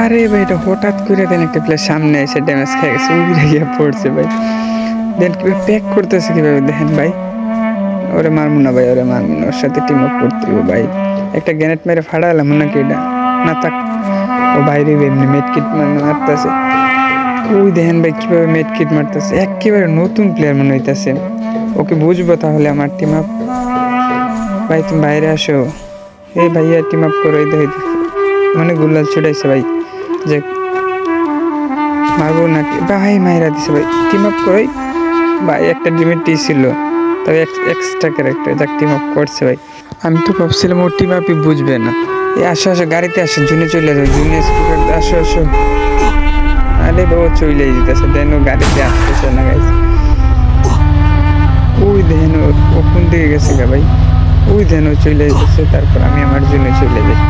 আরে ভাই এটা হঠাৎ করে দেন একটা প্লেয়ার সামনে এসে ড্যামেজ খেয়ে গেছে, উড়ে গিয়ে পড়ছে ভাই। দেন কিভাবে প্যাক করতেছে কিভাবে দেখেন ভাই। ওরে মারবো না ভাই, ওরে মারবো না, ওর সাথে টিম আপ করতে হবে ভাই। একটা গ্যানেট মেরে ফাড়ালাম নাকি এটা না থাক। ও বাইরে এমনি মেড কিট মারতেছে। ওই দেখেন ভাই কিভাবে মেড কিট মারতেছে, একেবারে নতুন প্লেয়ার মনে হইতেছে। ওকে বুঝবো তাহলে আমার টিম আপ। ভাই তুমি বাইরে আসো, এই ভাইয়া টিম আপ করো। এই দেখো মানে গুল্লাল ছুটাইছে ভাই, যে মারবো নাকি ভাই, মাইরা দিছে ভাই। টিম আপ করো ভাই, একটা ডিমের টি ছিল তবে এক্সট্রা ক্যারেক্টার, যাক টিম আপ করছে ভাই। আমি তো ভাবছিলাম ও টিম আপই বুঝবে না। এই আসো আসো গাড়িতে আসো, জুনে চলে যাও, জুনে স্পিকার আসো আসো। আরে বাবা চলে যেতেছে, দেন ও গাড়িতে আসতেছে না গাইছে। ওই দেন ও কোন দিকে গেছে গা ভাই, ওই দেন ও চলে যেতেছে। তারপর আমি আমার জন্য চলে যাই।